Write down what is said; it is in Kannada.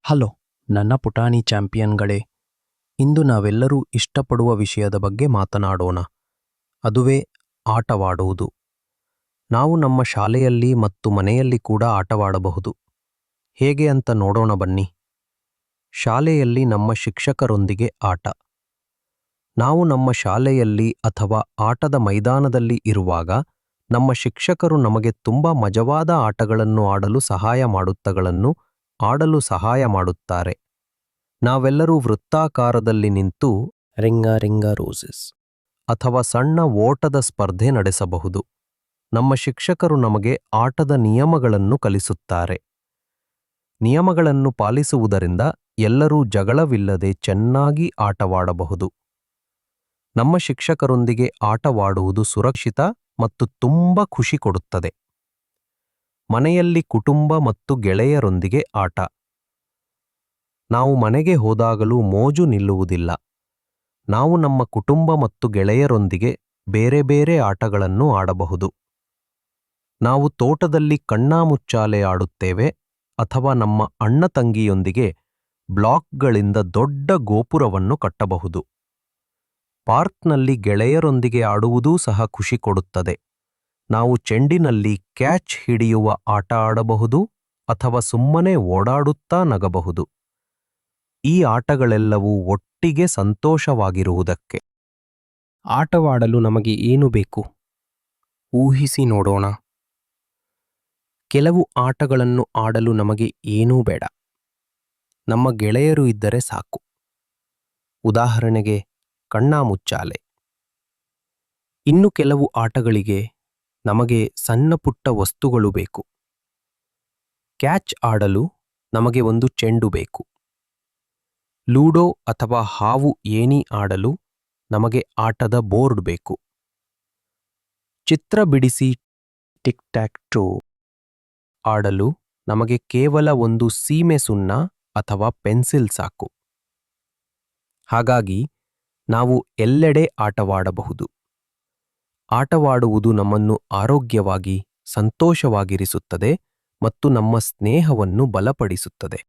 ಹಲೋ ನನ್ನ ಪುಟಾಣಿ ಚಾಂಪಿಯನ್ಗಳೇ. ಇಂದು ನಾವೆಲ್ಲರೂ ಇಷ್ಟಪಡುವ ವಿಷಯದ ಬಗ್ಗೆ ಮಾತನಾಡೋಣ. ಅದುವೇ ಆಟವಾಡುವುದು. ನಾವು ನಮ್ಮ ಶಾಲೆಯಲ್ಲಿ ಮತ್ತು ಮನೆಯಲ್ಲಿ ಕೂಡ ಆಟವಾಡಬಹುದು. ಹೇಗೆ ಅಂತ ನೋಡೋಣ ಬನ್ನಿ. ಶಾಲೆಯಲ್ಲಿ ನಮ್ಮ ಶಿಕ್ಷಕರೊಂದಿಗೆ ಆಟ. ನಾವು ನಮ್ಮ ಶಾಲೆಯಲ್ಲಿ ಅಥವಾ ಆಟದ ಮೈದಾನದಲ್ಲಿ ಇರುವಾಗ ನಮ್ಮ ಶಿಕ್ಷಕರು ನಮಗೆ ತುಂಬ ಮಜವಾದ ಆಟಗಳನ್ನು ಆಡಲು ಸಹಾಯ ಮಾಡುತ್ತಾರೆ. ನಾವೆಲ್ಲರೂ ವೃತ್ತಾಕಾರದಲ್ಲಿ ನಿಂತು ರಿಂಗ ರಿಂಗ ರೋಸಸ್ ಅಥವಾ ಸಣ್ಣ ಓಟದ ಸ್ಪರ್ಧೆ ನಡೆಸಬಹುದು. ನಮ್ಮ ಶಿಕ್ಷಕರು ನಮಗೆ ಆಟದ ನಿಯಮಗಳನ್ನು ಕಲಿಸುತ್ತಾರೆ. ನಿಯಮಗಳನ್ನು ಪಾಲಿಸುವುದರಿಂದ ಎಲ್ಲರೂ ಜಗಳವಿಲ್ಲದೆ ಚೆನ್ನಾಗಿ ಆಟವಾಡಬಹುದು. ನಮ್ಮ ಶಿಕ್ಷಕರೊಂದಿಗೆ ಆಟವಾಡುವುದು ಸುರಕ್ಷಿತ ಮತ್ತು ತುಂಬ ಖುಷಿ ಕೊಡುತ್ತದೆ. ಮನೆಯಲ್ಲಿ ಕುಟುಂಬ ಮತ್ತು ಗೆಳೆಯರೊಂದಿಗೆ ಆಟ. ನಾವು ಮನೆಗೆ ಹೋದಾಗಲೂ ಮೋಜು ನಿಲ್ಲುವುದಿಲ್ಲ. ನಾವು ನಮ್ಮ ಕುಟುಂಬ ಮತ್ತು ಗೆಳೆಯರೊಂದಿಗೆ ಬೇರೆ ಬೇರೆ ಆಟಗಳನ್ನು ಆಡಬಹುದು. ನಾವು ತೋಟದಲ್ಲಿ ಕಣ್ಣಾಮುಚ್ಚಾಲೆ ಆಡುತ್ತೇವೆ ಅಥವಾ ನಮ್ಮ ಅಣ್ಣ ತಂಗಿಯೊಂದಿಗೆ ಬ್ಲಾಕ್ಗಳಿಂದ ದೊಡ್ಡ ಗೋಪುರವನ್ನು ಕಟ್ಟಬಹುದು. ಪಾರ್ಕ್ನಲ್ಲಿ ಗೆಳೆಯರೊಂದಿಗೆ ಆಡುವುದೂ ಸಹ ಖುಷಿ ಕೊಡುತ್ತದೆ. ನಾವು ಚೆಂಡಿನಲ್ಲಿ ಕ್ಯಾಚ್ ಹಿಡಿಯುವ ಆಟ ಆಡಬಹುದು ಅಥವಾ ಸುಮ್ಮನೆ ಓಡಾಡುತ್ತಾ ನಗಬಹುದು. ಈ ಆಟಗಳೆಲ್ಲವೂ ಒಟ್ಟಿಗೆ ಸಂತೋಷವಾಗಿರುವುದಕ್ಕೆ. ಆಟವಾಡಲು ನಮಗೆ ಏನು ಬೇಕು? ಊಹಿಸಿ ನೋಡೋಣ. ಕೆಲವು ಆಟಗಳನ್ನು ಆಡಲು ನಮಗೆ ಏನೂ ಬೇಡ. ನಮ್ಮ ಗೆಳೆಯರು ಇದ್ದರೆ ಸಾಕು. ಉದಾಹರಣೆಗೆ ಕಣ್ಣಾಮುಚ್ಚಾಲೆ. ಇನ್ನು ಕೆಲವು ಆಟಗಳಿಗೆ ನಮಗೆ ಸಣ್ಣ ಪುಟ್ಟ ವಸ್ತುಗಳು ಬೇಕು. ಕ್ಯಾಚ್ ಆಡಲು ನಮಗೆ ಒಂದು ಚೆಂಡು ಬೇಕು. ಲೂಡೋ ಅಥವಾ ಹಾವು ಏಣಿ ಆಡಲು ನಮಗೆ ಆಟದ ಬೋರ್ಡ್ ಬೇಕು. ಚಿತ್ರ ಬಿಡಿಸಿ ಟಿಕ್ ಟ್ಯಾಕ್ ಟೋ ಆಡಲು ನಮಗೆ ಕೇವಲ ಒಂದು ಸೀಮೆ ಸುಣ್ಣ ಅಥವಾ ಪೆನ್ಸಿಲ್ ಸಾಕು. ಹಾಗಾಗಿ ನಾವು ಎಲ್ಲೆಡೆ ಆಟವಾಡಬಹುದು. ಆಟವಾಡುವುದು ನಮ್ಮನ್ನು ಆರೋಗ್ಯವಾಗಿ, ಸಂತೋಷವಾಗಿರಿಸುತ್ತದೆ ಮತ್ತು ನಮ್ಮ ಸ್ನೇಹವನ್ನು ಬಲಪಡಿಸುತ್ತದೆ.